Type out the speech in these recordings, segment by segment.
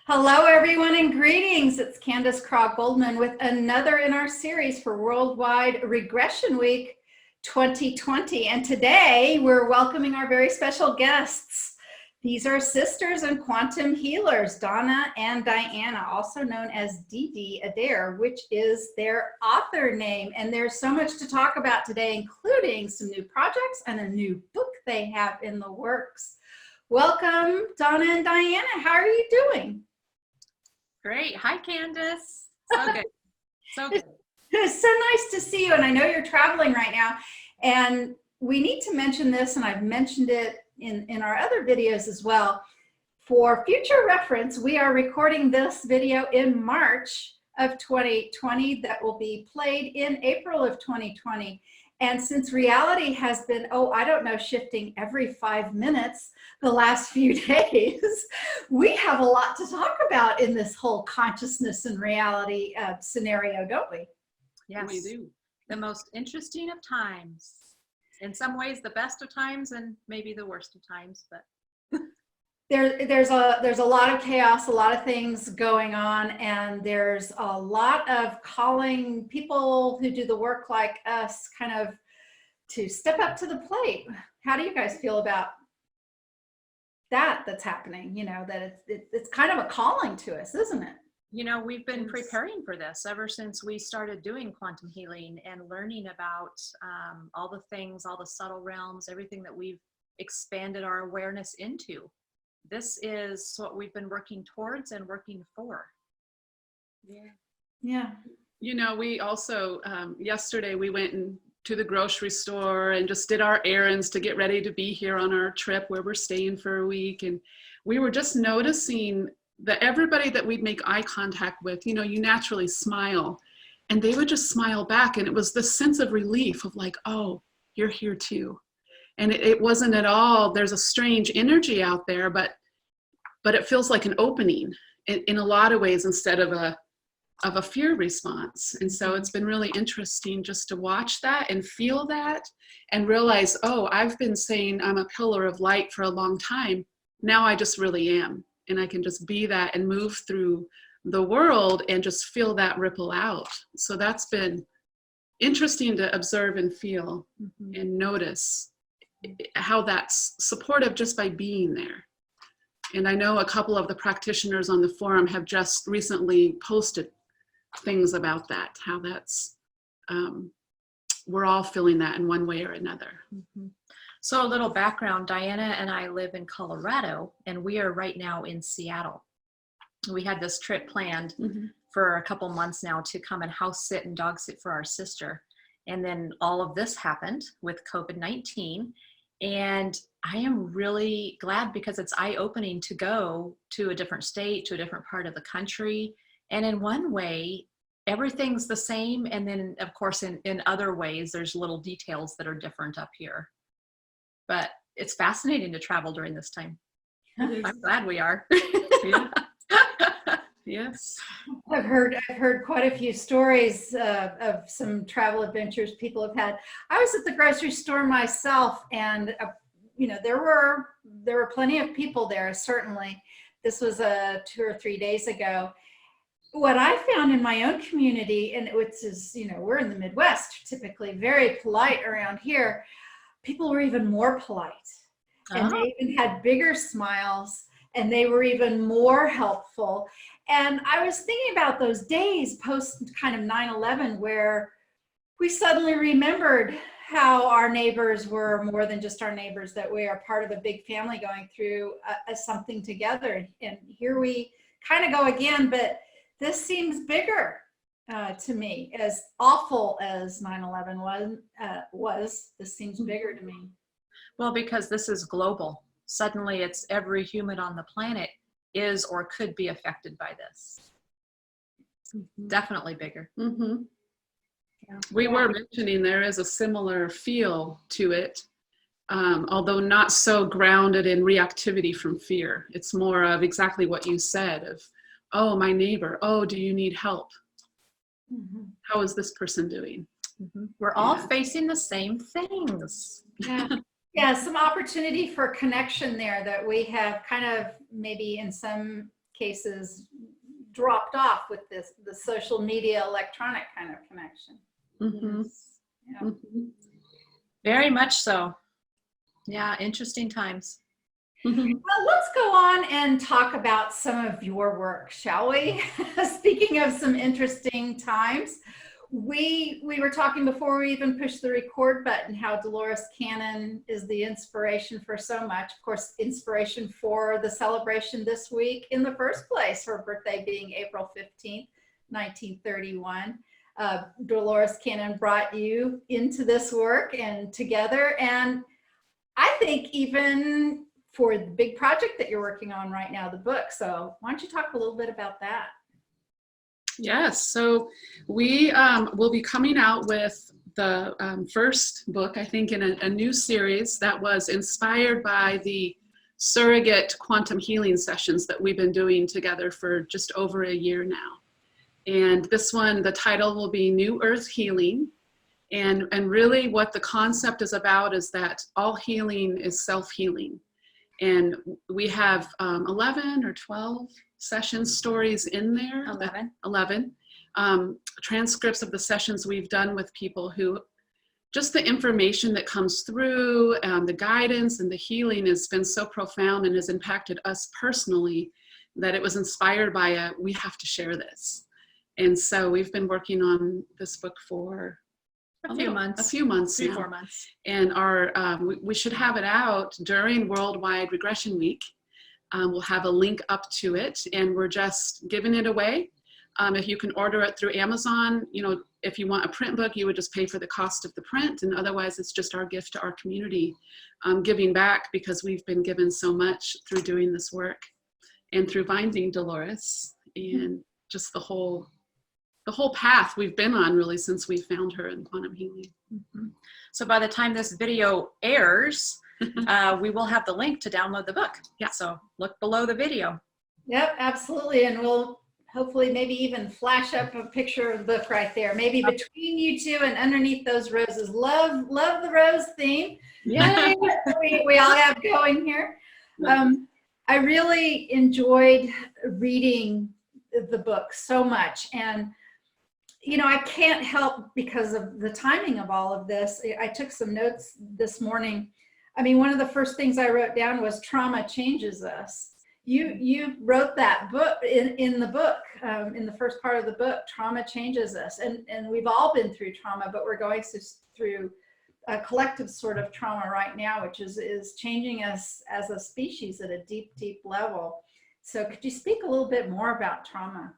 Hello, everyone, and greetings. It's Candace Goldman with another in our series for Worldwide Regression Week 2020. And today we're welcoming our very special guests. These are sisters and quantum healers, Donna and Diana, also known as Adair, which is their author name. And there's so much to talk about today, including some new projects and a new book they have in the works. Welcome, Donna and Diana. How are you doing? Great. Hi, Candace. So good. So good. It's so nice to see you. And I know you're traveling right now. And we need to mention this, and I've mentioned it in our other videos as well. For future reference, we are recording this video in March of 2020 that will be played in April of 2020. And since reality has been, shifting every 5 minutes the last few days, we have a lot to talk about in this whole consciousness and reality scenario, don't we? Yes, we do. The most interesting of times. In some ways, the best of times, and maybe the worst of times, but there's a lot of chaos, a lot of things going on, and there's a lot of calling people who do the work like us kind of to step up to the plate. How do you guys feel about that's happening? You know, that it's kind of a calling to us, isn't it? You know, we've been preparing for this ever since we started doing quantum healing and learning about all the things, all the subtle realms, everything that we've expanded our awareness into. This is what we've been working towards and working for. Yeah. You know, we also, yesterday we went to the grocery store and just did our errands to get ready to be here on our trip where we're staying for a week. And we were just noticing that everybody that we'd make eye contact with, you know, you naturally smile, and they would just smile back. And it was this sense of relief of like, oh, you're here too. And it wasn't at all, there's a strange energy out there, but it feels like an opening in a lot of ways instead of a fear response. And so it's been really interesting just to watch that and feel that and realize, oh, I've been saying I'm a pillar of light for a long time. Now I just really am. And I can just be that and move through the world and just feel that ripple out. So that's been interesting to observe and feel and notice how that's supportive just by being there. And I know a couple of the practitioners on the forum have just recently posted things about that, how that's, we're all feeling that in one way or another. So a little background, Diana and I live in Colorado, and we are right now in Seattle. We had this trip planned for a couple months now to come and house sit and dog sit for our sister. And then all of this happened with COVID-19. And I am really glad because it's eye-opening to go to a different state, to a different part of the country. And in one way, everything's the same. And then, of course, in other ways, there's little details that are different up here. But it's fascinating to travel during this time. I'm glad we are. Yes. I've heard quite a few stories of some travel adventures people have had. I was at the grocery store myself, and you know, there were plenty of people there. Certainly, this was 2 or 3 days ago. What I found in my own community, and which is, you know, we're in the Midwest, typically very polite around here. People were even more polite, and they even had bigger smiles, and they were even more helpful. And I was thinking about those days post kind of 9/11 where we suddenly remembered how our neighbors were more than just our neighbors, that we are part of a big family going through something together. And here we kind of go again, but this seems bigger to me. As awful as 9/11 was, this seems bigger to me. Well, because this is global. Suddenly it's every human on the planet is or could be affected by this. Definitely bigger. Yeah. We were mentioning there is a similar feel to it, although not so grounded in reactivity from fear. It's more of exactly what you said of, oh, my neighbor, oh, do you need help? How is this person doing? We're all facing the same things. Yeah, some opportunity for connection there that we have kind of maybe in some cases dropped off with the social media, electronic kind of connection. Mm-hmm. Yeah. Mm-hmm. Very much so. Yeah, interesting times. Well, let's go on and talk about some of your work, shall we? Speaking of some interesting times, we were talking before we even pushed the record button how Dolores Cannon is the inspiration for so much. Of course, inspiration for the celebration this week in the first place, her birthday being April 15th, 1931. Dolores Cannon brought you into this work and together, and I think even for the big project that you're working on right now, the book. So why don't you talk a little bit about that? Yes, so we will be coming out with the first book, I think, in a new series that was inspired by the surrogate quantum healing sessions that we've been doing together for just over a year now. And this one, the title will be New Earth Healing. And really what the concept is about is that all healing is self-healing. And we have 11 or 12 session stories in there. 11 transcripts of the sessions we've done with people who, just the information that comes through, the guidance and the healing has been so profound and has impacted us personally that it was inspired by we have to share this. And so we've been working on this book for A few months. 3 now. 4 months. And we should have it out during Worldwide Regression Week. We'll have a link up to it, and we're just giving it away. If you can order it through Amazon, if you want a print book, you would just pay for the cost of the print, and otherwise it's just our gift to our community, giving back because we've been given so much through doing this work and through finding Dolores and just the whole path we've been on really since we found her in quantum healing. Mm-hmm. So by the time this video airs, we will have the link to download the book. Yeah. So look below the video. Yep, absolutely. And we'll hopefully maybe even flash up a picture of the book right there. Maybe between you two and underneath those roses. Love the rose theme. Yay! we all have going here. I really enjoyed reading the book so much. And I can't help because of the timing of all of this. I took some notes this morning. I mean, one of the first things I wrote down was trauma changes us. You wrote that book in the book, in the first part of the book, trauma changes us. And we've all been through trauma, but we're going through a collective sort of trauma right now, which is changing us as a species at a deep, deep level. So could you speak a little bit more about trauma?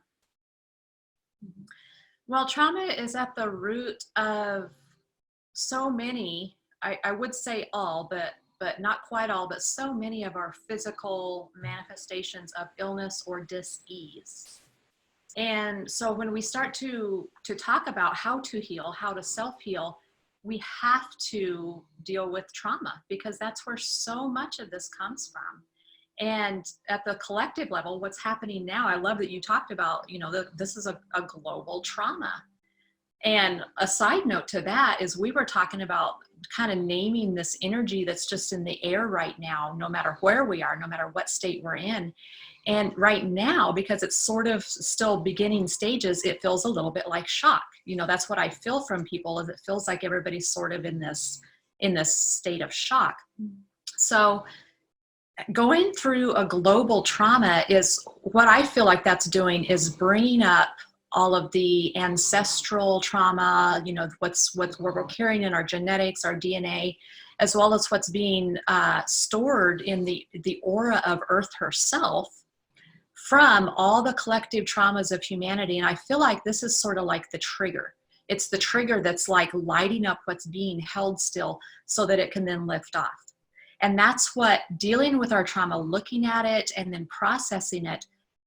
Well, trauma is at the root of so many, I would say all, but not quite all, but so many of our physical manifestations of illness or dis-ease. And so when we start to talk about how to heal, how to self-heal, we have to deal with trauma because that's where so much of this comes from. And at the collective level, what's happening now, I love that you talked about, this is a global trauma. And a side note to that is we were talking about kind of naming this energy that's just in the air right now, no matter where we are, no matter what state we're in. And right now, because it's sort of still beginning stages, it feels a little bit like shock. That's what I feel from people, is it feels like everybody's sort of in this state of shock. So going through a global trauma is what I feel like that's doing is bringing up all of the ancestral trauma, what we're carrying in our genetics, our DNA, as well as what's being stored in the aura of Earth herself from all the collective traumas of humanity. And I feel like this is sort of like the trigger. It's the trigger that's like lighting up what's being held still so that it can then lift off. And that's what dealing with our trauma, looking at it and then processing it,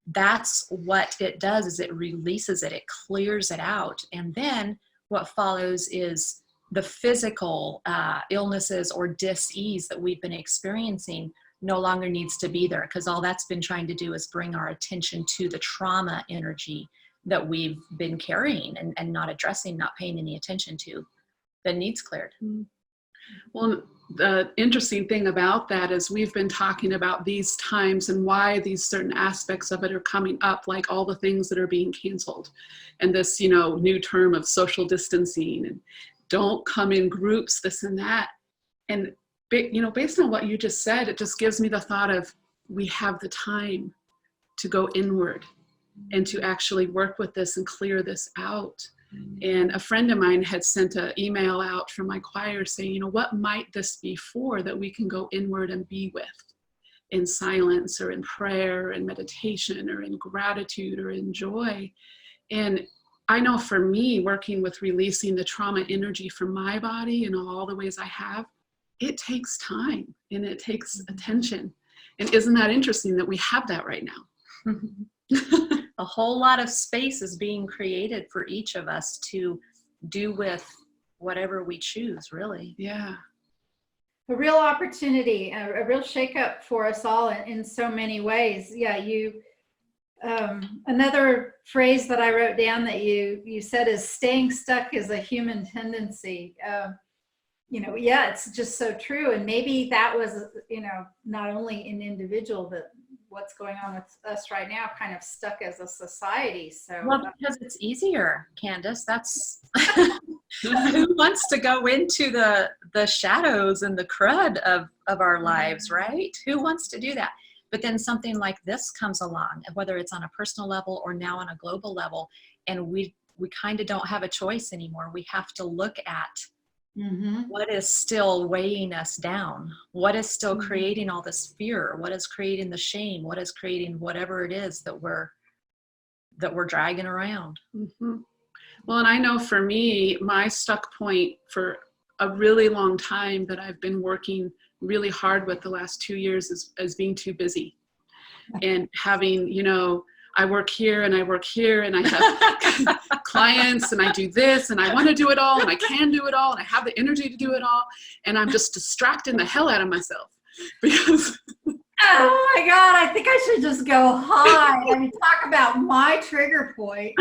that's what it does, is it releases it, it clears it out. And then what follows is the physical illnesses or dis-ease that we've been experiencing no longer needs to be there, because all that's been trying to do is bring our attention to the trauma energy that we've been carrying and not addressing, not paying any attention to, that needs cleared. Well, the interesting thing about that is we've been talking about these times and why these certain aspects of it are coming up, like all the things that are being canceled, and this, new term of social distancing and don't come in groups, this and that. And, based on what you just said, it just gives me the thought of we have the time to go inward and to actually work with this and clear this out. And a friend of mine had sent an email out from my choir saying, what might this be for, that we can go inward and be with in silence or in prayer and meditation or in gratitude or in joy. And I know for me, working with releasing the trauma energy from my body in all the ways I have, it takes time and it takes attention. And isn't that interesting that we have that right now? A whole lot of space is being created for each of us to do with whatever we choose, really. Yeah. A real opportunity, a real shakeup for us all in so many ways. Yeah, another phrase that I wrote down that you said is staying stuck is a human tendency. Yeah, it's just so true. And maybe that was, not only an individual, but what's going on with us right now, kind of stuck as a society. So, well, because it's easier, Candace. That's who wants to go into the shadows and the crud of our lives, right? Who wants to do that? But then something like this comes along, whether it's on a personal level or now on a global level, and we kind of don't have a choice anymore. We have to look at what is still weighing us down, what is still creating all this fear, what is creating the shame, what is creating whatever it is that we're dragging around. Well, and I know for me, my stuck point for a really long time that I've been working really hard with the last 2 years is being too busy and having, I work here and I work here and I have clients and I do this and I want to do it all and I can do it all and I have the energy to do it all. And I'm just distracting the hell out of myself because. Oh my God, I think I should just go high. I mean, talk about my trigger point.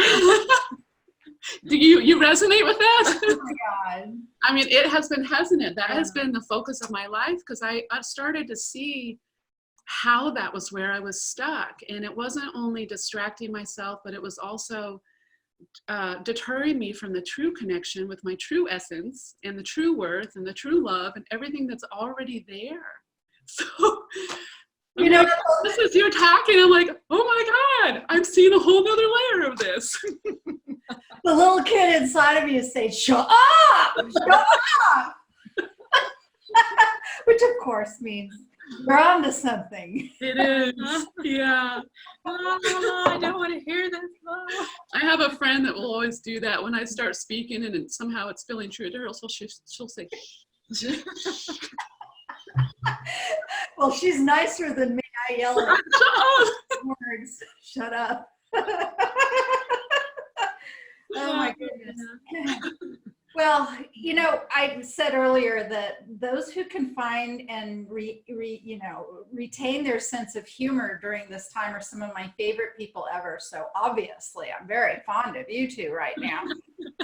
Do you resonate with that? Oh my God. I mean, it has been, hasn't it? That has been the focus of my life because I started to see how that was where I was stuck. And it wasn't only distracting myself, but it was also deterring me from the true connection with my true essence and the true worth and the true love and everything that's already there. So, this is you talking, I'm like, oh my God, I'm seeing a whole nother layer of this. The little kid inside of you say, shut up, shut up. Which of course means we're on to something. It is, yeah. I don't want to hear this. I have a friend that will always do that when I start speaking and somehow it's feeling true to her, so she'll say, well, she's nicer than me. I yell at her words. Shut up. Oh my goodness. Well, I said earlier that those who can find and retain their sense of humor during this time are some of my favorite people ever. So obviously, I'm very fond of you two right now.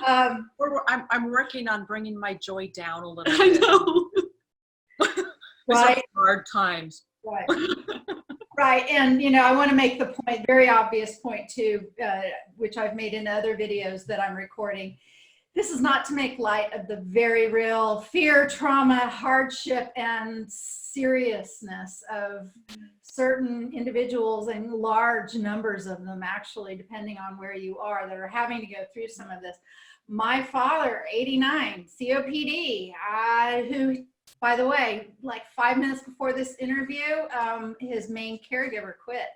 I'm working on bringing my joy down a little I bit. know. Right. Hard times. Right. Right. And, I want to make the point, very obvious point too, which I've made in other videos that I'm recording. This is not to make light of the very real fear, trauma, hardship, and seriousness of certain individuals, and large numbers of them actually, depending on where you are, that are having to go through some of this. My father, 89, COPD, who, by the way, like 5 minutes before this interview, his main caregiver quit.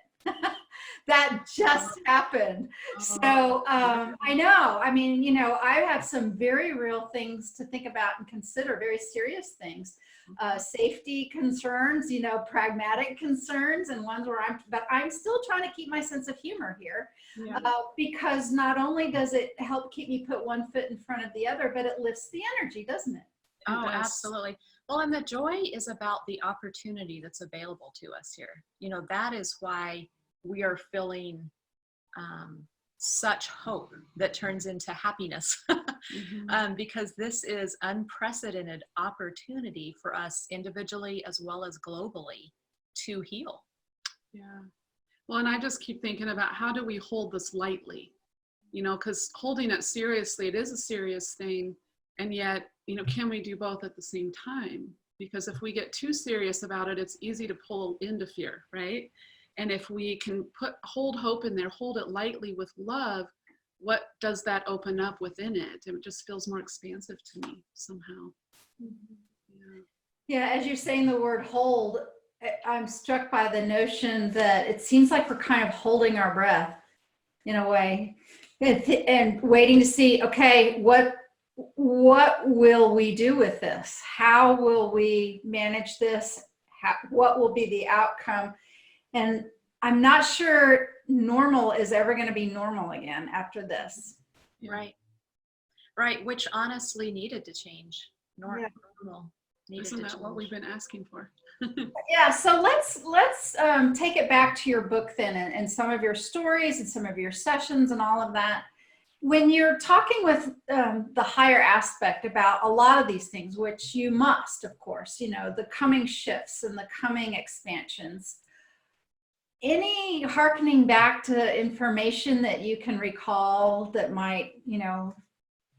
That just happened. So I know, I have some very real things to think about and consider, very serious things, safety concerns, pragmatic concerns, and ones where I'm still trying to keep my sense of humor here, because not only does it help keep me put one foot in front of the other, but it lifts the energy, doesn't it? Oh, absolutely. Well, and the joy is about the opportunity that's available to us here. That is why we are feeling such hope that turns into happiness. Because this is unprecedented opportunity for us individually as well as globally to heal. Yeah. Well, and I just keep thinking about how do we hold this lightly? You know, because holding it seriously, it is a serious thing. And yet, you know, can we do both at the same time? Because if we get too serious about it, it's easy to pull into fear, right? And if we can hold hope in there, hold it lightly with love, what does that open up within it? It just feels more expansive to me somehow. Yeah, as you're saying the word hold, I'm struck by the notion that it seems like we're kind of holding our breath in a way and waiting to see, okay, what will we do with this? How will we manage this? What will be the outcome? And I'm not sure normal is ever going to be normal again after this. Right. Right. Which honestly needed to change. Normal needed Isn't to that change. what we've been asking for? Yeah. So let's take it back to your book then, and some of your stories and some of your sessions and all of that. When you're talking with the higher aspect about a lot of these things, which you must, of course, you know, the coming shifts and the coming expansions, any hearkening back to information that you can recall that might, you know,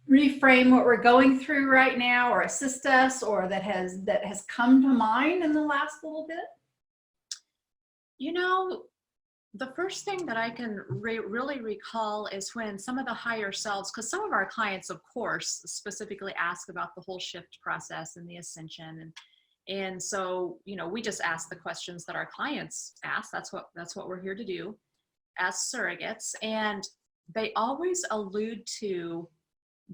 reframe what we're going through right now or assist us, or that has come to mind in the last little bit? You know, the first thing that I can really recall is when some of the higher selves, because some of our clients, of course, specifically ask about the whole shift process and the ascension. And so, you know, we just ask the questions that our clients ask. That's what we're here to do as surrogates. And they always allude to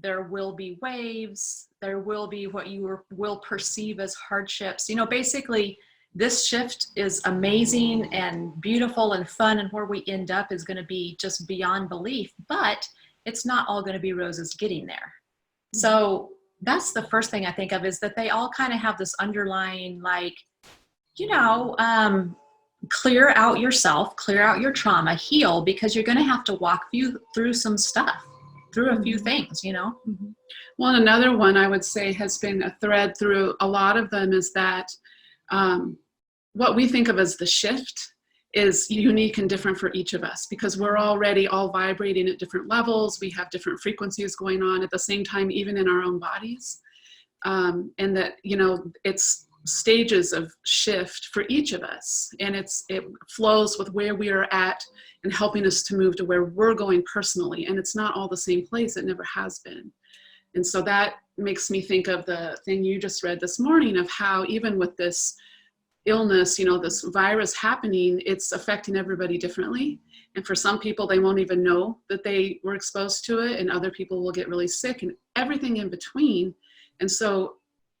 there will be waves, there will be what you will perceive as hardships. You know, basically, this shift is amazing and beautiful and fun, and where we end up is going to be just beyond belief, but it's not all going to be roses getting there. So that's the first thing I think of, is that they all kind of have this underlying, like, you know, clear out yourself, clear out your trauma, heal, because you're going to have to walk through some stuff, through a few things, you know? Well, another one I would say has been a thread through a lot of them is that what we think of as the shift is unique and different for each of us, because we're already all vibrating at different levels. We have different frequencies going on at the same time, even in our own bodies. And that, you know, it's stages of shift for each of us. And it flows with where we are at and helping us to move to where we're going personally. And it's not all the same place. It never has been. And so that makes me think of the thing you just read this morning of how even with this illness, you know, this virus happening, it's affecting everybody differently. And for some people, they won't even know that they were exposed to it, and other people will get really sick and everything in between. And so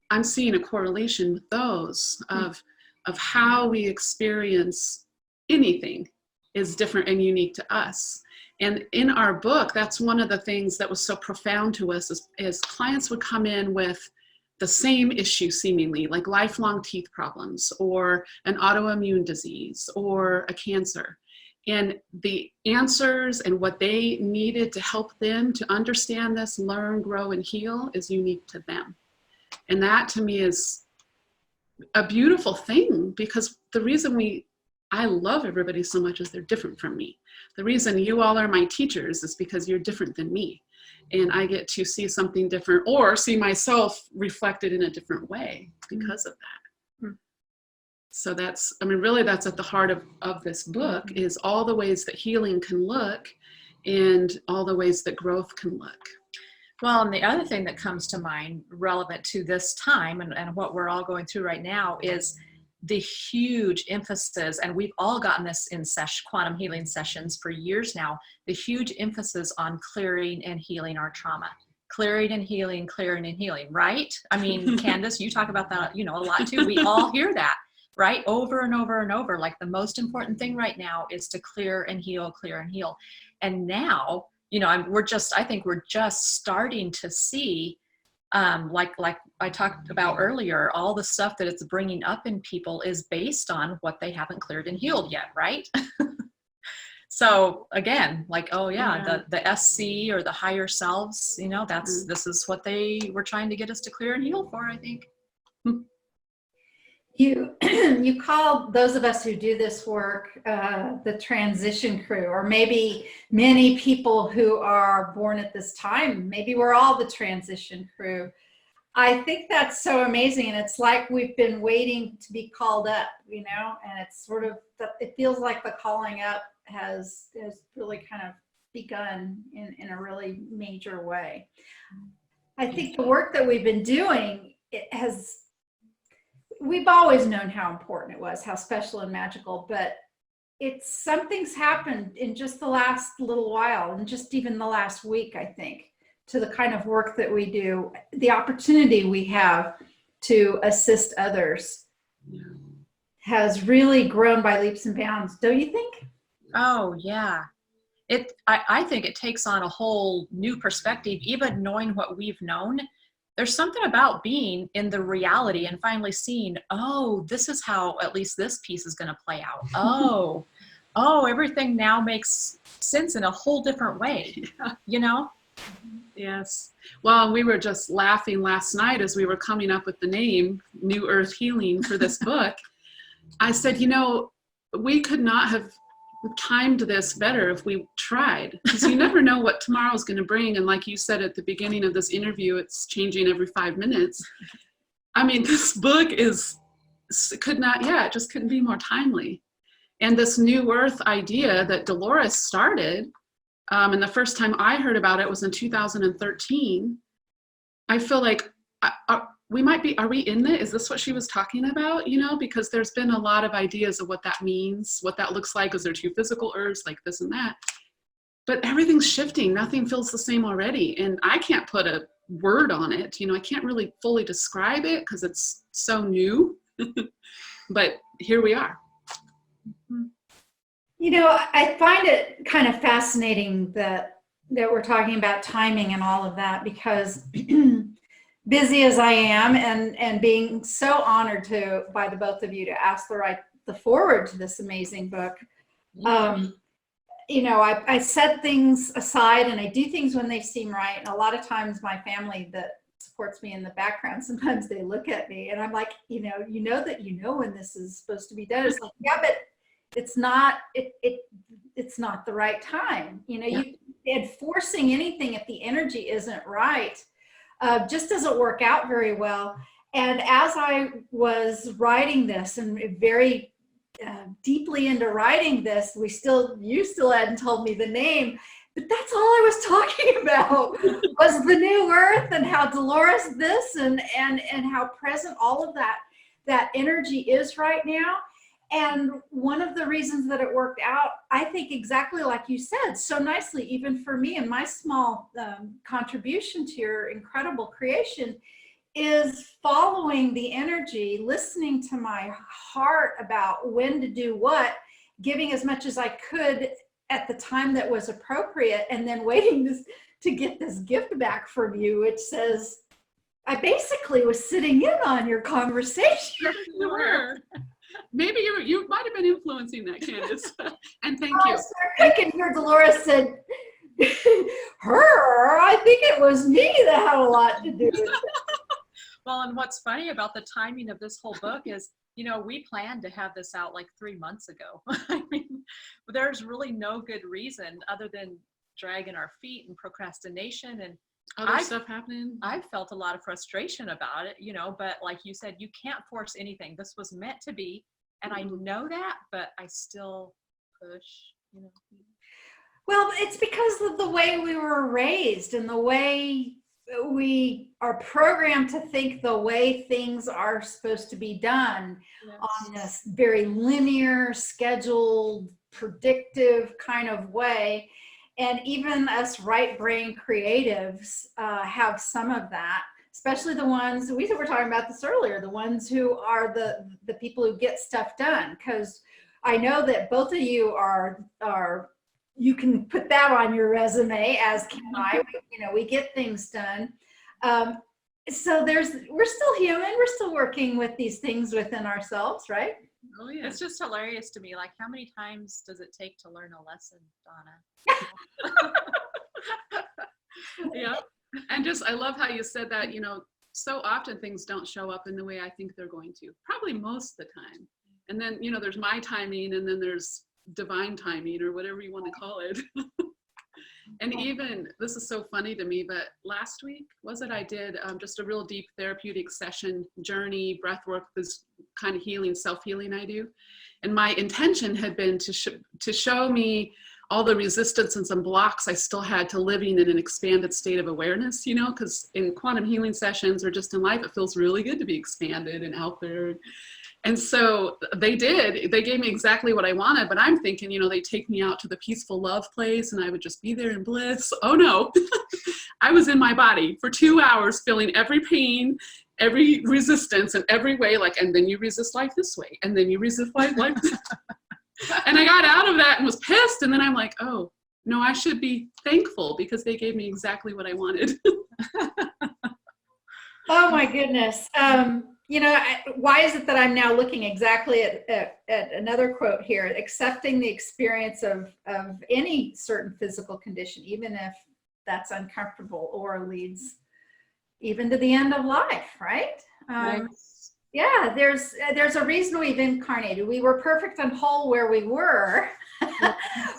I'm seeing a correlation with those of how we experience anything is different and unique to us. And in our book, that's one of the things that was so profound to us is clients would come in with the same issue seemingly, like lifelong teeth problems or an autoimmune disease or a cancer. And the answers and what they needed to help them to understand this, learn, grow, and heal is unique to them. And that to me is a beautiful thing, because the reason I love everybody so much is they're different from me. The reason you all are my teachers is because you're different than me. And I get to see something different or see myself reflected in a different way because of that. So that's, I mean, really that's at the heart of this book, is all the ways that healing can look and all the ways that growth can look. Well, and the other thing that comes to mind relevant to this time and what we're all going through right now is the huge emphasis, and we've all gotten this in quantum healing sessions for years now, the huge emphasis on clearing and healing our trauma. Clearing and healing, right? I mean, Candace, you talk about that, you know, a lot too. We all hear that, right? Over and over and over. Like, the most important thing right now is to clear and heal. And now, you know, I think we're just starting to see, like I talked about earlier, all the stuff that it's bringing up in people is based on what they haven't cleared and healed yet, right? So again, like, oh yeah, Yeah. the SC or the higher selves, you know, this is what they were trying to get us to clear and heal for, I think. You call those of us who do this work the transition crew, or maybe many people who are born at this time, maybe we're all the transition crew. I think that's so amazing, and it's like we've been waiting to be called up, you know, and it's sort of, it feels like the calling up has really kind of begun in a really major way. I think the work that we've been doing, we've always known how important it was, how special and magical, but something's happened in just the last little while, and just even the last week, I think, to the kind of work that we do, the opportunity we have to assist others has really grown by leaps and bounds, don't you think? Oh yeah. I think it takes on a whole new perspective, even knowing what we've known. There's something about being in the reality and finally seeing, oh, this is how at least this piece is going to play out. Oh, everything now makes sense in a whole different way, you know? Yes. Well, we were just laughing last night as we were coming up with the name New Earth Healing for this book. I said, you know, we could not have timed this better if we tried, because you never know what tomorrow's going to bring. And like you said at the beginning of this interview, it's changing every 5 minutes. I mean, this book it just couldn't be more timely. And this New Earth idea that Dolores started, and the first time I heard about it was in 2013. I feel like are we in it? Is this what she was talking about? You know, because there's been a lot of ideas of what that means, what that looks like. Is there two physical earths, like this and that? But everything's shifting. Nothing feels the same already. And I can't put a word on it. You know, I can't really fully describe it because it's so new. But here we are. You know, I find it kind of fascinating that we're talking about timing and all of that, because busy as I am, and being so honored by the both of you to ask the forward to this amazing book. You know, I set things aside and I do things when they seem right. And a lot of times my family that supports me in the background, sometimes they look at me and I'm like, you know that when this is supposed to be done. It's like, yeah, but it's not the right time. You know, and forcing anything if the energy isn't right just doesn't work out very well. And as I was writing this and very deeply into writing this, you still hadn't told me the name, but that's all I was talking about was the New Earth, and how Dolores this and how present all of that energy is right now. And one of the reasons that it worked out, I think exactly like you said, so nicely, even for me and my small contribution to your incredible creation, is following the energy, listening to my heart about when to do what, giving as much as I could at the time that was appropriate, and then waiting to get this gift back from you, which says, I basically was sitting in on your conversation. You were. Maybe you might have been influencing that, Candace. And thank you. I can hear Dolores said, I think it was me that had a lot to do with it. Well, and what's funny about the timing of this whole book is, you know, we planned to have this out like 3 months ago. I mean, there's really no good reason other than dragging our feet and procrastination and other stuff happening. I've felt a lot of frustration about it, you know, but like you said, you can't force anything. This was meant to be, and I know that, but I still push, you know. Well, it's because of the way we were raised and the way we are programmed to think the way things are supposed to be done. Yes. On this very linear, scheduled, predictive kind of way. And even us right brain creatives have some of that, especially the ones, we were talking about this earlier, the ones who are the people who get stuff done. Because I know that both of you are you can put that on your resume, as can I. We get things done. so we're still human. We're still working with these things within ourselves, right? Oh yeah. It's just hilarious to me. Like, how many times does it take to learn a lesson, Donna? Yeah. And just, I love how you said that, so often things don't show up in the way I think they're going to, probably most of the time. And then, there's my timing, and then there's divine timing, or whatever you want to call it. And even, this is so funny to me, but last week, I did just a real deep therapeutic session, journey, breath work, this kind of healing, self-healing I do. And my intention had been to show me all the resistance and some blocks I still had to living in an expanded state of awareness, because in quantum healing sessions or just in life, it feels really good to be expanded and out there. And so they gave me exactly what I wanted, but I'm thinking, they take me out to the peaceful love place and I would just be there in bliss. Oh no, I was in my body for 2 hours, feeling every pain, every resistance in every way, and then you resist life this way, and then you resist life this. And I got out of that and was pissed. And then I'm like, oh no, I should be thankful because they gave me exactly what I wanted. Oh my goodness. Why is it that I'm now looking exactly at another quote here, accepting the experience of any certain physical condition, even if that's uncomfortable or leads even to the end of life, right? Yeah, there's a reason we've incarnated. We were perfect and whole where we were.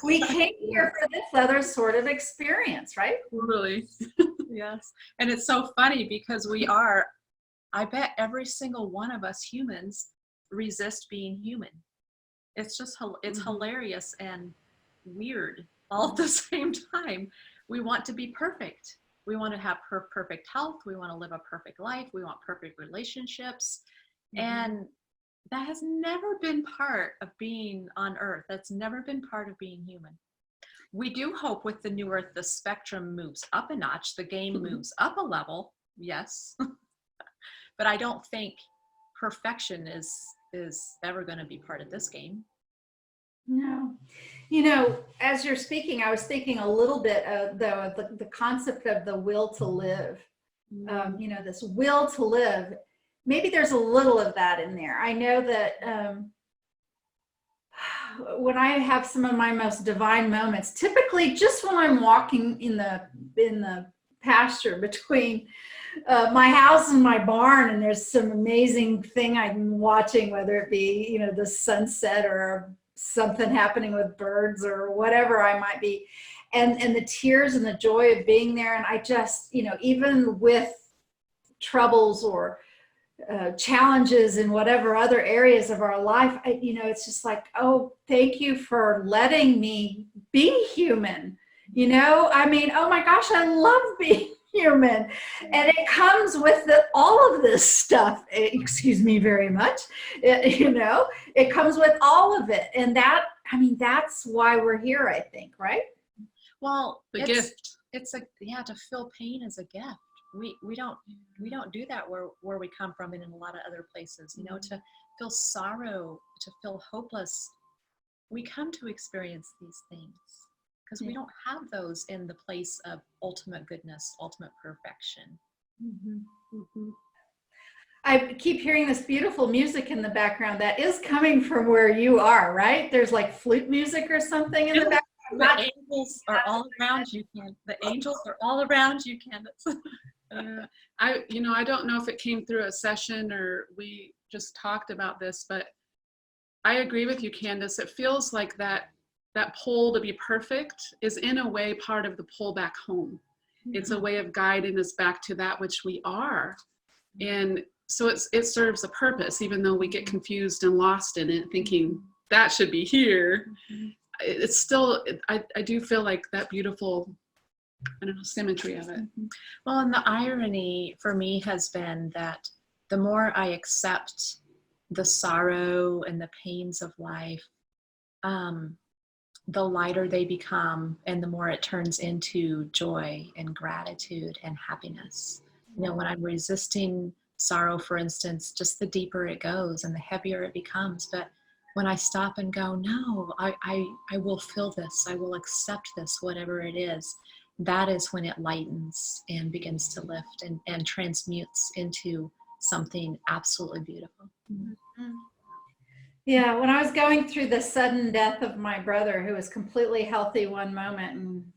We came here for this other sort of experience, right? Really? Yes. And it's so funny because I bet every single one of us humans resist being human. It's just, it's hilarious and weird all at the same time. We want to be perfect. We want to have perfect health. We want to live a perfect life. We want perfect relationships. And that has never been part of being on Earth. That's never been part of being human. We do hope with the new Earth, the spectrum moves up a notch, the game moves up a level. Yes. But I don't think perfection is ever going to be part of this game. No. As you're speaking, I was thinking a little bit of the concept of the will to live. This will to live. Maybe there's a little of that in there. I know that when I have some of my most divine moments, typically just when I'm walking in the pasture between my house and my barn, and there's some amazing thing I'm watching, whether it be the sunset or something happening with birds or whatever I might be, and the tears and the joy of being there. And I just even with troubles or challenges in whatever other areas of our life, it's just like, oh, thank you for letting me be human. Oh my gosh, I love being human. And it comes with all of this stuff. Excuse me very much. It comes with all of it. And that's why we're here, I think, right? Well, the gift. It's to feel pain is a gift. We don't do that where we come from and in a lot of other places, to feel sorrow, to feel hopeless. We come to experience these things because we don't have those in the place of ultimate goodness, ultimate perfection. I keep hearing this beautiful music in the background that is coming from where you are, right? There's like flute music or something in the background. The angels are all around you, Candace. The angels are all around you, Candace. I don't know if it came through a session or we just talked about this, but I agree with you, Candace. It feels like that pull to be perfect is in a way part of the pull back home. It's a way of guiding us back to that which we are. And so it serves a purpose, even though we get confused and lost in it, thinking that should be here. It's still, I do feel like that beautiful, symmetry of it. Well, and the irony for me has been that the more I accept the sorrow and the pains of life, the lighter they become and the more it turns into joy and gratitude and happiness. When I'm resisting sorrow, for instance, just the deeper it goes and the heavier it becomes. But when I stop and go, no, I will feel this, I will accept this, whatever it is, that is when it lightens and begins to lift and transmutes into something absolutely beautiful. Mhm. Yeah, when I was going through the sudden death of my brother, who was completely healthy one moment and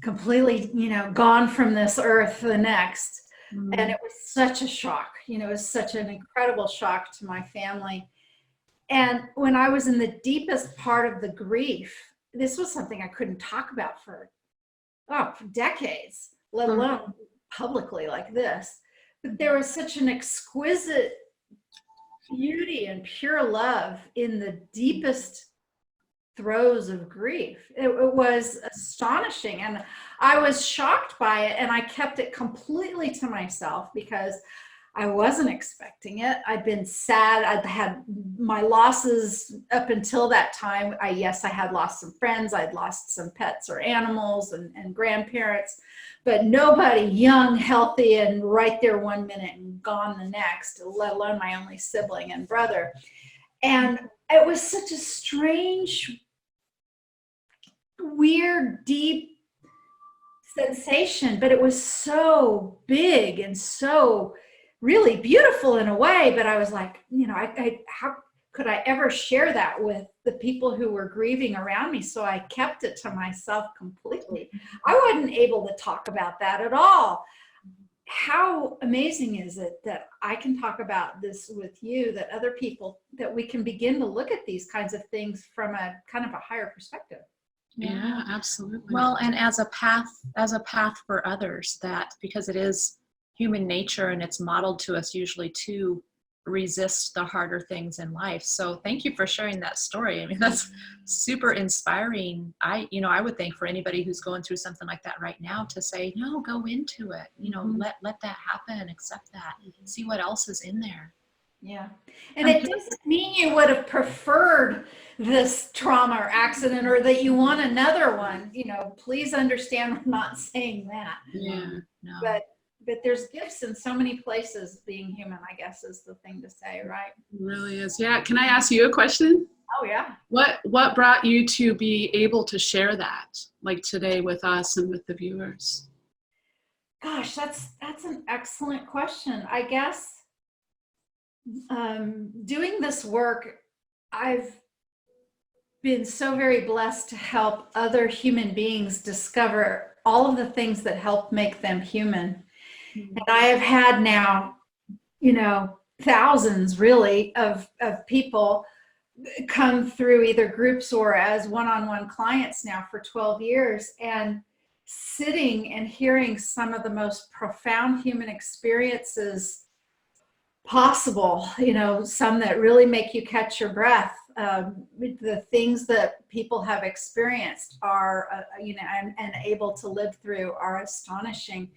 completely, gone from this earth the next. And it was such a shock, it was such an incredible shock to my family. And when I was in the deepest part of the grief, this was something I couldn't talk about for decades, let alone publicly like this. But there was such an exquisite beauty and pure love in the deepest throes of grief. It was astonishing, and I was shocked by it, and I kept it completely to myself because I wasn't expecting it. I'd been sad. I'd had my losses up until that time. I had lost some friends. I'd lost some pets or animals and grandparents, but nobody young, healthy, and right there one minute and gone the next, let alone my only sibling and brother. And it was such a strange, weird, deep sensation, but it was so big and so really beautiful in a way. But I was like, how could I ever share that with the people who were grieving around me? So I kept it to myself completely. I wasn't able to talk about that at all. How amazing is it that I can talk about this with you, that other people, that we can begin to look at these kinds of things from a kind of a higher perspective. Yeah, absolutely. Well, and as a path for others, that because it is human nature and it's modeled to us usually to resist the harder things in life. So thank you for sharing that story. I mean, that's super inspiring. I would think for anybody who's going through something like that right now to say, no, go into it, let that happen, accept that, see what else is in there. Yeah. And it doesn't mean you would have preferred this trauma or accident or that you want another one. Please understand, I'm not saying that. Yeah. No. But there's gifts in so many places. Being human, I guess, is the thing to say, right? It really is. Yeah. Can I ask you a question? Oh, yeah. What brought you to be able to share that, like today, with us and with the viewers? Gosh, that's an excellent question. I guess doing this work, I've been so very blessed to help other human beings discover all of the things that help make them human. And I have had now, thousands really of people come through either groups or as one-on-one clients now for 12 years, and sitting and hearing some of the most profound human experiences possible, some that really make you catch your breath. The things that people have experienced are, and able to live through are astonishing.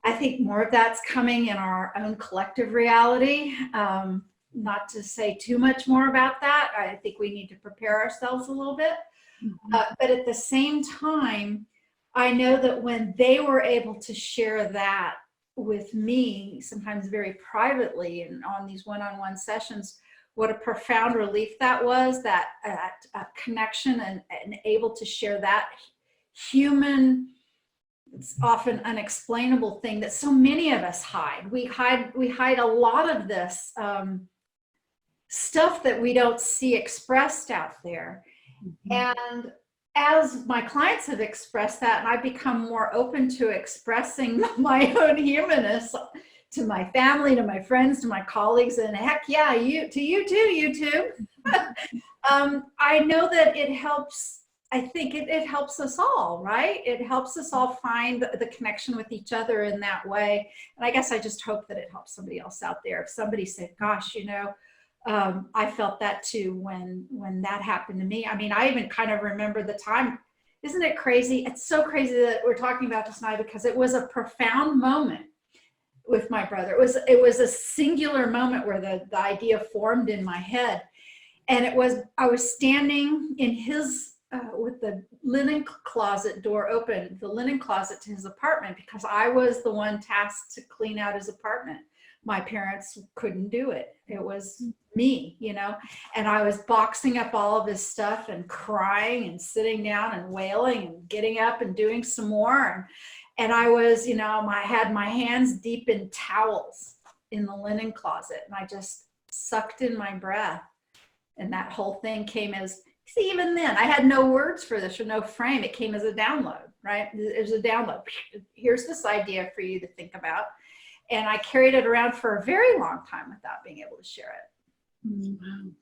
I think more of that's coming in our own collective reality. Not to say too much more about that. I think we need to prepare ourselves a little bit. But at the same time, I know that when they were able to share that with me, sometimes very privately and on these one-on-one sessions, what a profound relief that was, that connection and able to share that human, it's often unexplainable thing that so many of us hide. We hide a lot of this stuff that we don't see expressed out there. And as my clients have expressed that, and I've become more open to expressing my own humanness to my family, to my friends, to my colleagues, and heck yeah, to you too, YouTube. I know that it helps. I think it helps us all, right? It helps us all find the connection with each other in that way. And I guess I just hope that it helps somebody else out there. If somebody said, gosh, I felt that too when that happened to me. I mean, I even kind of remember the time. Isn't it crazy? It's so crazy that we're talking about this now, because it was a profound moment with my brother. It was a singular moment where the idea formed in my head. And I was standing in his, with the linen closet door open, the linen closet to his apartment, because I was the one tasked to clean out his apartment. my parents couldn't do it. It was me, and I was boxing up all of his stuff and crying and sitting down and wailing and getting up and doing some more. And I was, I had my hands deep in towels in the linen closet, and I just sucked in my breath. And that whole thing came as, see, even then, I had no words for this or no frame. It came as a download, right? It was a download. Here's this idea for you to think about. And I carried it around for a very long time without being able to share it.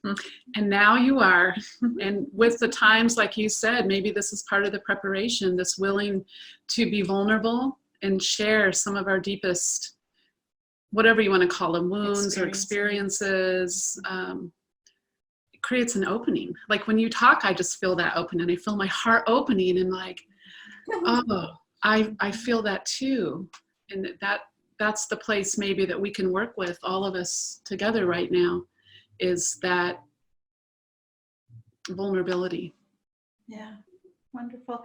Wow. And now you are, and with the times, like you said, maybe this is part of the preparation, this willing to be vulnerable and share some of our deepest, whatever you want to call them, wounds or experiences. It creates an opening. Like when you talk, I just feel that opening. I feel my heart opening and like, oh, I feel that too. And that's the place maybe that we can work with all of us together right now, is that vulnerability. Yeah, wonderful.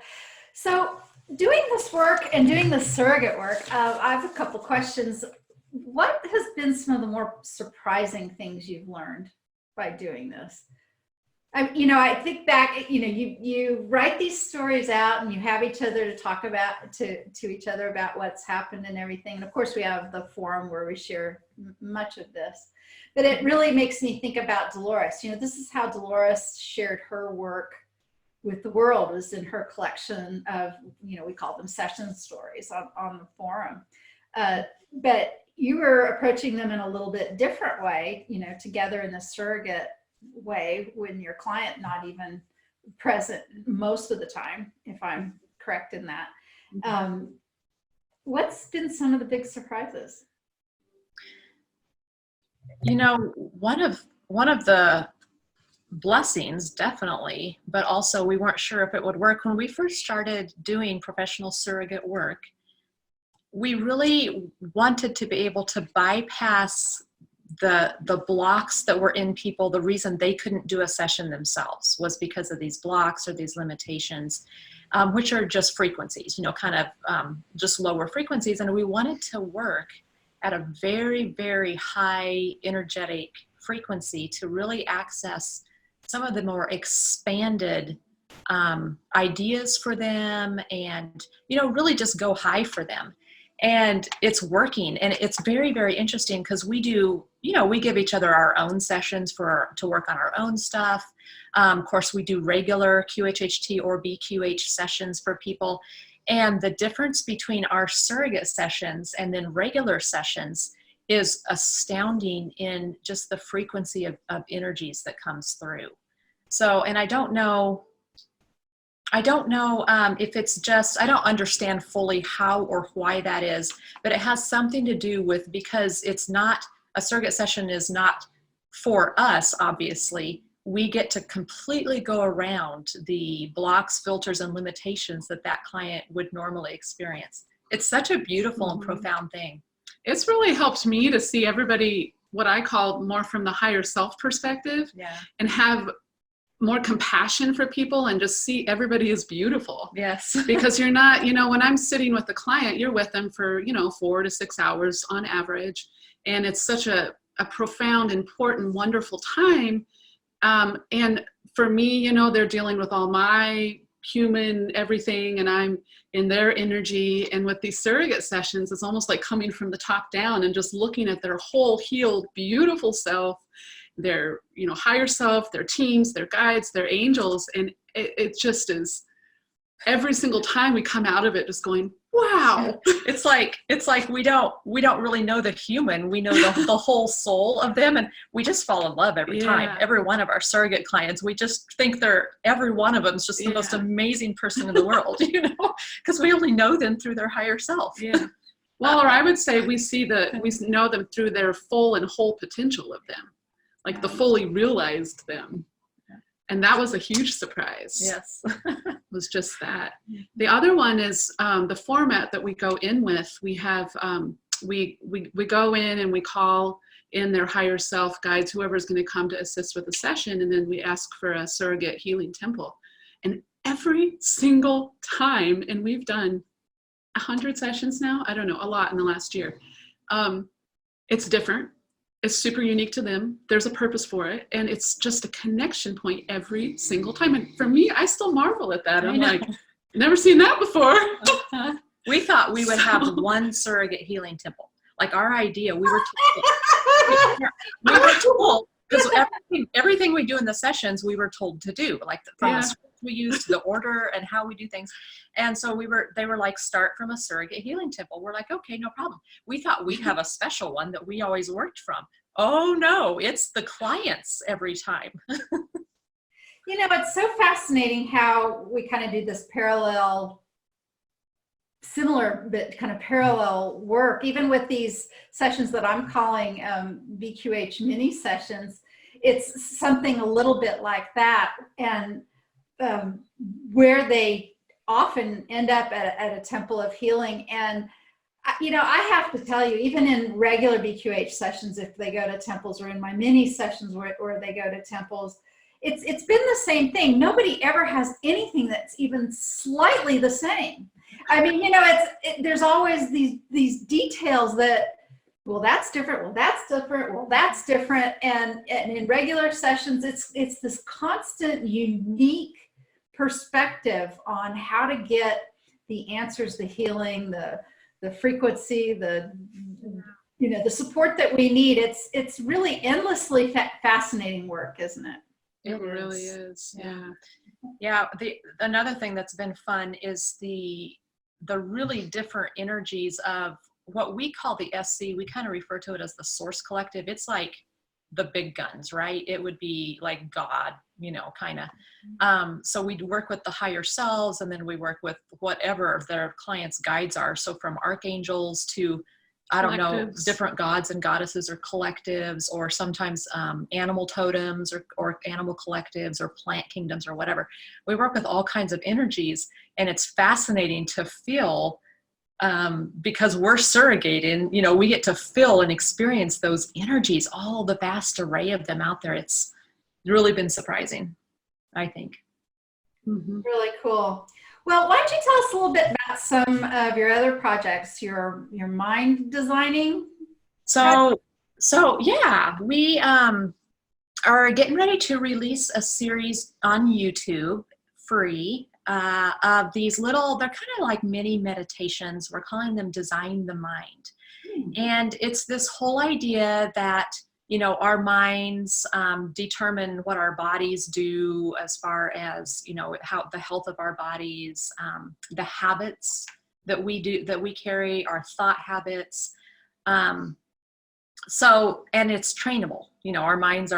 So doing this work and doing the surrogate work, I have a couple questions. What has been some of the more surprising things you've learned by doing this? I think back, you write these stories out and you have each other to talk about, to each other about what's happened and everything. And of course we have the forum where we share much of this, but it really makes me think about Dolores. This is how Dolores shared her work with the world, was in her collection of, we call them session stories on the forum. But you were approaching them in a little bit different way, together in the surrogate way, when your client not even present most of the time, if I'm correct in that. What's been some of the big surprises? One of the blessings, definitely, but also we weren't sure if it would work. When we first started doing professional surrogate work, we really wanted to be able to bypass the blocks that were in people. The reason they couldn't do a session themselves was because of these blocks or these limitations, which are just frequencies, just lower frequencies. And we wanted to work at a very, very high energetic frequency to really access some of the more expanded ideas for them, and, really just go high for them. And it's working, and it's very, very interesting because we do, we give each other our own sessions to work on our own stuff. Of course, we do regular QHHT or BQH sessions for people. And the difference between our surrogate sessions and then regular sessions is astounding in just the frequency of energies that comes through. So, and I don't know if it's just, I don't understand fully how or why that is, but it has something to do with, because it's not, a surrogate session is not for us, obviously. We get to completely go around the blocks, filters, and limitations that client would normally experience. It's such a beautiful and profound thing. It's really helped me to see everybody, what I call more from the higher self perspective, and have more compassion for people and just see everybody is beautiful. Yes. Because you're not, when I'm sitting with the client, you're with them for, 4 to 6 hours on average. And it's such a profound, important, wonderful time. And for me, they're dealing with all my human everything, and I'm in their energy. And with these surrogate sessions, it's almost like coming from the top down and just looking at their whole healed, beautiful self, their higher self, their teams, their guides, their angels. And it just is, every single time we come out of it just going, wow. It's like we don't really know the human. We know the whole soul of them, and we just fall in love every time. Every one of our surrogate clients, we just think every one of them is just the most amazing person in the world, because we only know them through their higher self. Yeah. Well, or I would say we know them through their full and whole potential of them, like the fully realized them. And that was a huge surprise. Yes. Was just that. The other one is the format that we go in with. We have, we go in and we call in their higher self guides, whoever's going to come to assist with the session. And then we ask for a surrogate healing temple. And every single time, and we've done 100 sessions now, I don't know, a lot in the last year. It's different. It's super unique to them. There's a purpose for it. And it's just a connection point every single time. And for me, I still marvel at that. I'm like, never seen that before. We thought we would have one surrogate healing temple. Like our idea, we were told, because everything we do in the sessions, we were told to do, like from the script we use to the order and how we do things. And so they were like, start from a surrogate healing temple. We're like, okay, no problem. We thought we'd have a special one that we always worked from. Oh no, it's the clients every time. You know, it's so fascinating how we kind of do this similar but kind of parallel work, even with these sessions that I'm calling BQH mini sessions. It's something a little bit like that, and where they often end up at a temple of healing. And you know, I have to tell you, even in regular BQH sessions, if they go to temples, or in my mini sessions where they go to temples, it's been the same thing. Nobody ever has anything that's even slightly the same. I mean, you know, there's always these details that, well, that's different. Well, that's different. Well, that's different. And in regular sessions, it's this constant, unique perspective on how to get the answers, the healing, the frequency, the support that we need. It's really endlessly fascinating work, isn't it? It really is. Yeah. Another thing that's been fun is the really different energies of what we call the SC. We kind of refer to it as the source collective. It's like the big guns, right? It would be like God, you know, kind of. So we work with the higher selves, and then we work with whatever their clients' guides are. So from archangels to, I don't know, different gods and goddesses or collectives, or sometimes animal totems or animal collectives or plant kingdoms or whatever. We work with all kinds of energies, and it's fascinating to feel because we're surrogating, you know, we get to feel and experience those energies, all the vast array of them out there. It's really been surprising, I think. Mm-hmm. Really cool. Well, why don't you tell us a little bit about some of your other projects, your mind designing? So yeah, we are getting ready to release a series on YouTube, free, of these little, they're kind of like mini meditations. We're calling them Design the Mind. And it's this whole idea that, you know, our minds determine what our bodies do, as far as, you know, how the health of our bodies, the habits that we carry, our thought habits. So, and it's trainable. You know, our minds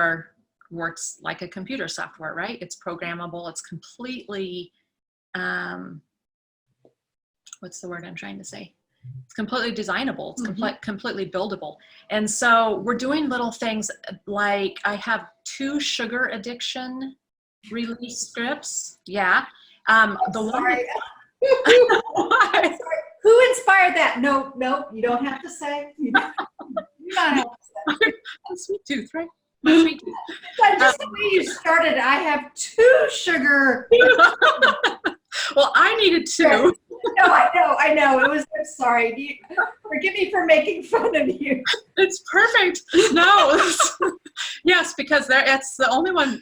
works like a computer software, right? It's programmable. It's completely, what's the word I'm trying to say? It's completely designable. It's completely buildable. And so we're doing little things like, I have 2 sugar addiction release scripts. Yeah. Sorry. Who inspired that? No, you don't have to say. You don't have to say. Sweet tooth, right? My sweet tooth. Just the way you started, I have 2 sugar. Well, I needed 2. No, I know. It was, I'm sorry. Forgive me for making fun of you. It's perfect. No. Yes, because it's the only one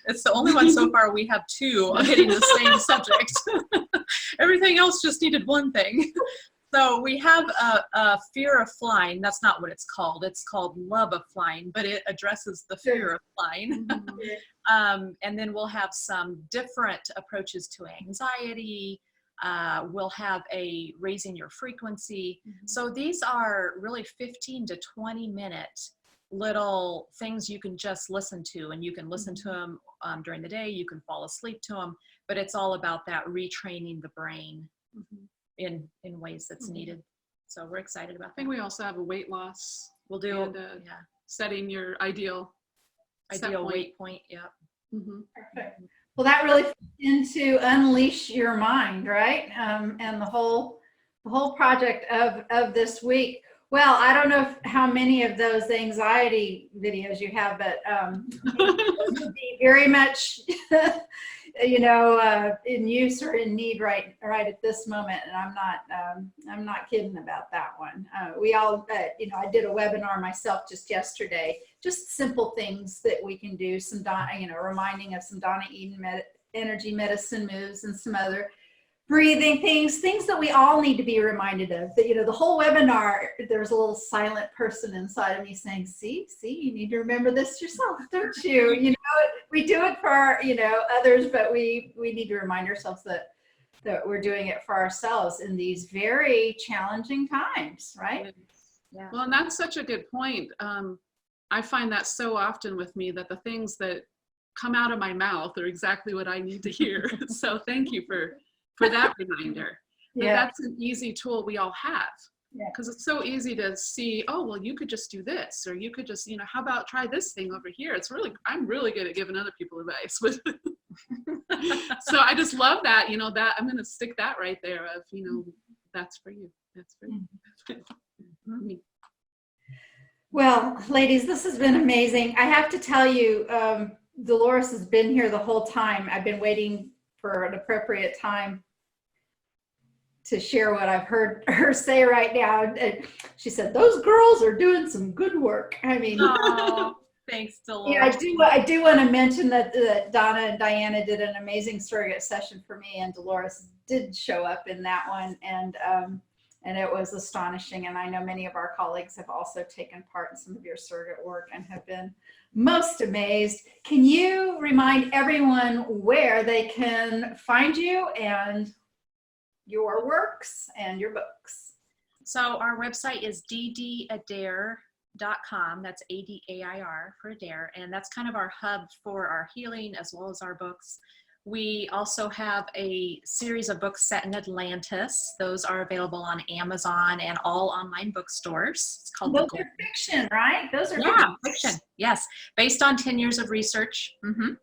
so far we have 2 hitting the same subject. Everything else just needed one thing. So we have a fear of flying. That's not what it's called. It's called love of flying, but it addresses the fear of flying. And then we'll have some different approaches to anxiety. We'll have a raising your frequency. So these are really 15 to 20 minute little things you can just listen to, and you can listen to them during the day. You can fall asleep to them, but it's all about that retraining the brain in ways that's needed. So we're excited about that. I think we also have a weight loss. We'll do, and, setting your ideal weight point. Yep. Perfect. Well, that really fits into unleash your mind, right? And the whole project of this week. Well, I don't know how many of those anxiety videos you have, but those would be very much in use or in need right at this moment. And I'm not kidding about that one. We all, I did a webinar myself just yesterday, just simple things that we can do. Some reminding of some Donna Eden energy medicine moves and some other breathing things that we all need to be reminded of. That, the whole webinar, there's a little silent person inside of me saying, see, you need to remember this yourself, don't you? We do it for, others, but we need to remind ourselves that we're doing it for ourselves in these very challenging times, right? Yeah. Well, and that's such a good point. I find that so often with me, that the things that come out of my mouth are exactly what I need to hear. So thank you for that reminder. Yeah. That's an easy tool we all have. Because it's so easy to see, oh, well, you could just do this, or you could just, how about try this thing over here? I'm really good at giving other people advice. So I just love that, that I'm going to stick that right there of, that's for you. That's for you. Me. Well, ladies, this has been amazing. I have to tell you, Dolores has been here the whole time. I've been waiting for an appropriate time to share what I've heard her say right now. And she said, those girls are doing some good work. I mean, oh, thanks, Dolores. I do want to mention that Donna and Diana did an amazing surrogate session for me, and Dolores did show up in that one. And it was astonishing. And I know many of our colleagues have also taken part in some of your surrogate work and have been most amazed. Can you remind everyone where they can find you and your works and your books? So our website is ddadair.com. That's ADAIR for Adair. And that's kind of our hub for our healing as well as our books. We also have a series of books set in Atlantis. Those are available on Amazon and all online bookstores. It's called Those are fiction, right? Those are fiction. Yes, based on 10 years of research. Mm-hmm.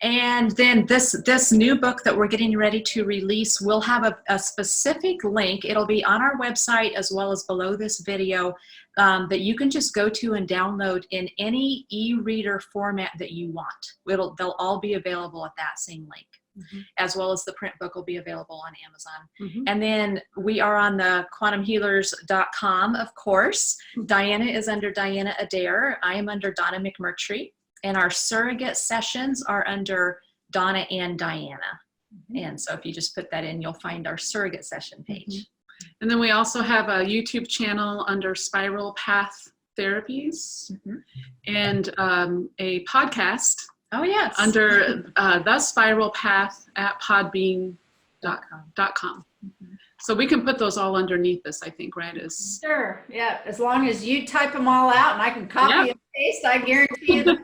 And then this new book that we're getting ready to release will have a specific link. It'll be on our website as well as below this video that you can just go to and download in any e-reader format that you want. They'll all be available at that same link, as well as the print book will be available on Amazon. And then we are on the quantumhealers.com, of course. Diana is under Diana Adair. I am under Donna McMurtry. And our surrogate sessions are under Donna and Diana. And so if you just put that in, you'll find our surrogate session page. And then we also have a YouTube channel under Spiral Path Therapies and a podcast under The Spiral Path at podbean.com. So we can put those all underneath this, I think, right? Sure, yeah. As long as you type them all out and I can copy and paste, I guarantee you.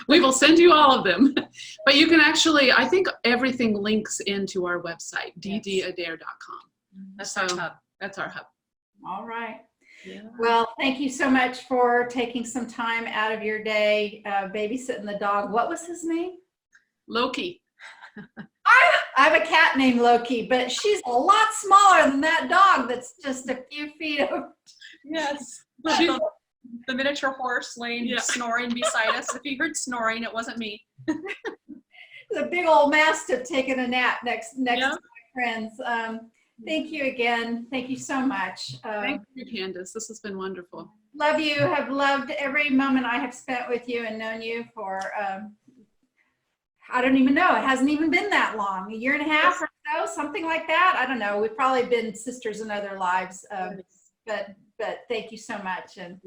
We will send you all of them. But you can actually, I think everything links into our website, ddadair.com. That's our hub. That's our hub. All right. Yeah. Well, thank you so much for taking some time out of your day, babysitting the dog. What was his name? Loki. I have a cat named Loki, but she's a lot smaller than that dog that's just a few feet over. Yes. The miniature horse laying snoring beside us. If you heard snoring, it wasn't me. The big old mastiff taking a nap next to my friends. Thank you again. Thank you so much. Thank you, Candace. This has been wonderful. Love you. Have loved every moment I have spent with you and known you for, I don't even know. It hasn't even been that long. A year and a half or so, something like that. I don't know. We've probably been sisters in other lives. But thank you so much. And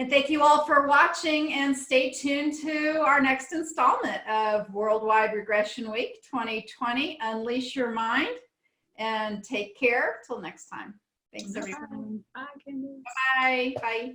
thank you all for watching, and stay tuned to our next installment of Worldwide Regression Week 2020. Unleash your mind and take care till next time. Thanks everyone. Bye, Candace. Bye. Bye.